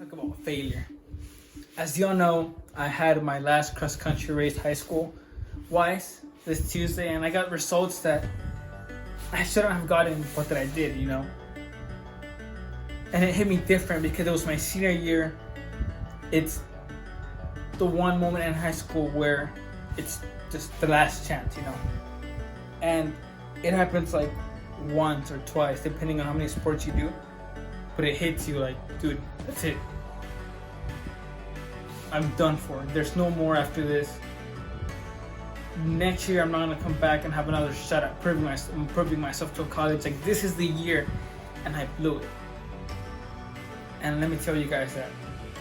Talk about failure. As y'all know, I had my last cross country race high school wise this Tuesday, and I got results that I shouldn't have gotten, but that I did, And it hit me different because it was my senior year. It's the one moment in high school where it's just the last chance, And it happens like once or twice, depending on how many sports you do. But it hits you like, dude, that's it. I'm done for. There's no more after this. Next year, I'm not gonna come back and have another shot at proving myself to a college. Like, this is the year, and I blew it. And let me tell you guys that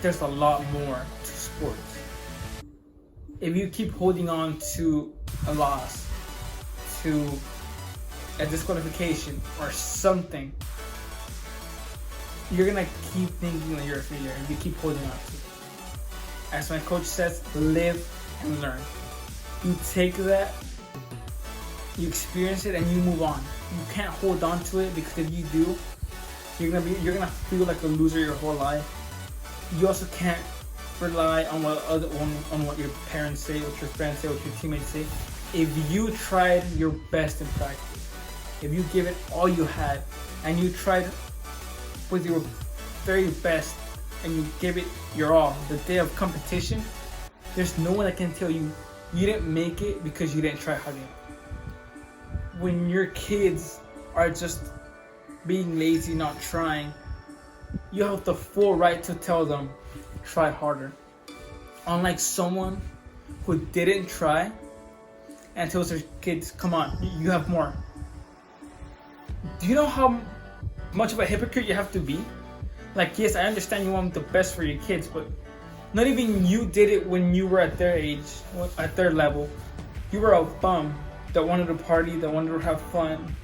there's a lot more to sports. If you keep holding on to a loss, to a disqualification or something, you're gonna keep thinking that you're a failure if you keep holding on to it. As my coach says, live and learn. You take that, you experience it, and you move on. You can't hold on to it, because if you do, you're gonna feel like a loser your whole life. You also can't rely on what your parents say, what your friends say, what your teammates say. If you tried your best in practice, if you give it all you had, and you tried with your very best, and you give it your all, the day of competition, there's no one that can tell you you didn't make it because you didn't try hard enough. When your kids are just being lazy, not trying, you have the full right to tell them, try harder. Unlike someone who didn't try and tells their kids, come on, you have more. Do you know how much of a hypocrite you have to be? Like, yes, I understand you want the best for your kids, but not even you did it when you were at their age, at their level. You were a bum that wanted to party, that wanted to have fun,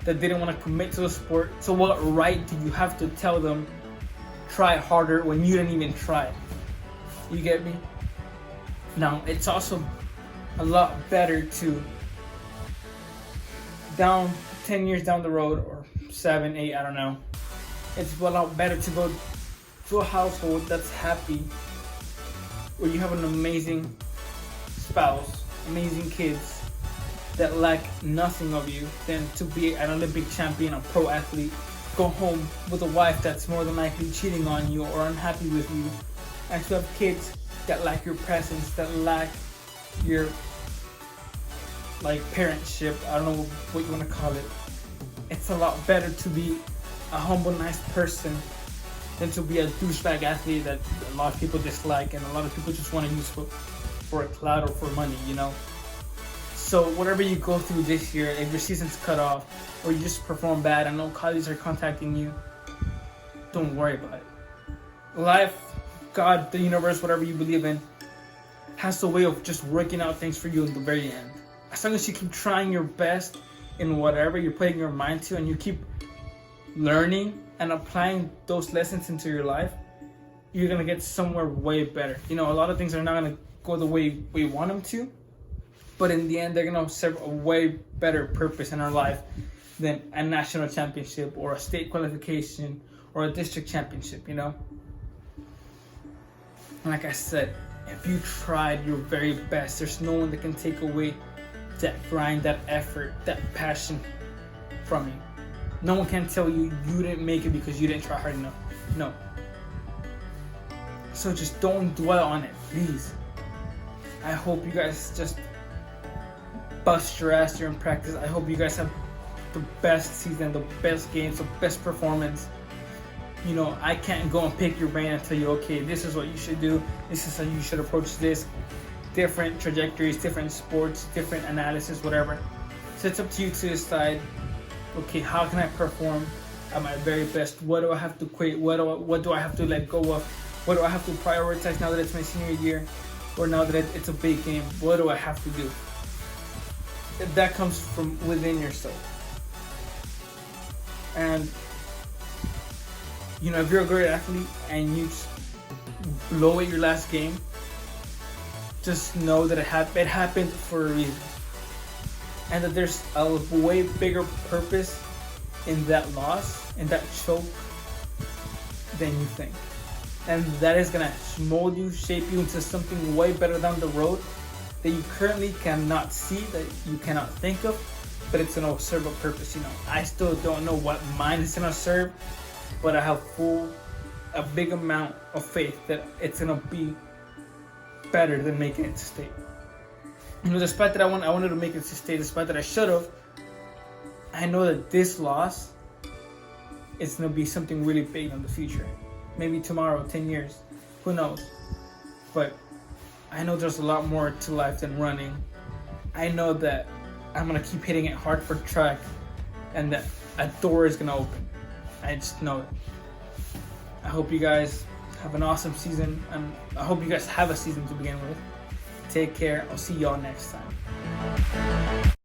that didn't want to commit to the sport. So what right do you have to tell them, try harder, when you didn't even try? You get me? Now, it's also a lot better to, 10 years down the road, or 7, 8, I don't know. It's a lot better to go to a household that's happy, where you have an amazing spouse, amazing kids that lack nothing of you, than to be an Olympic champion, a pro athlete, go home with a wife that's more than likely cheating on you or unhappy with you, and to have kids that lack your presence, that lack your parentship. I don't know what you want to call it. It's a lot better to be a humble, nice person than to be a douchebag athlete that a lot of people dislike and a lot of people just want to use for a clout or for money, So whatever you go through this year, if your season's cut off or you just perform bad, I know colleges are contacting you, don't worry about it. Life, God, the universe, whatever you believe in, has a way of just working out things for you in the very end. As long as you keep trying your best in whatever you're putting your mind to, and you keep learning and applying those lessons into your life, you're gonna get somewhere way better. A lot of things are not gonna go the way we want them to, but in the end, they're gonna serve a way better purpose in our life than a national championship or a state qualification or a district championship. And like I said, if you tried your very best, there's no one that can take away that grind, that effort, that passion from you. No one can tell you you didn't make it because you didn't try hard enough. No. So just don't dwell on it, please. I hope you guys just bust your ass during practice. I hope you guys have the best season, the best games, the best performance. I can't go and pick your brain and tell you, okay, this is what you should do. This is how you should approach this. Different trajectories, different sports, different analysis, whatever. So it's up to you to decide, okay, how can I perform at my very best? What do I have to quit? What do I have to let go of? What do I have to prioritize now that it's my senior year? Or now that it's a big game? What do I have to do? That comes from within yourself. And, if you're a great athlete and you blow it your last game, just know that it happened for a reason. And that there's a way bigger purpose in that loss, in that choke, than you think. And that is gonna mold you, shape you into something way better down the road that you currently cannot see, that you cannot think of, but it's gonna serve a purpose. I still don't know what mine is gonna serve, but I have a big amount of faith that it's gonna be better than making it to state. Despite that I wanted to make it to state, despite that I should have, I know that this loss is gonna be something really big in the future. Maybe tomorrow, 10 years, who knows? But I know there's a lot more to life than running. I know that I'm gonna keep hitting it hard for track, and that a door is gonna open. I just know it. I hope you guys have an awesome season, and I hope you guys have a season to begin with. Take care. I'll see y'all next time.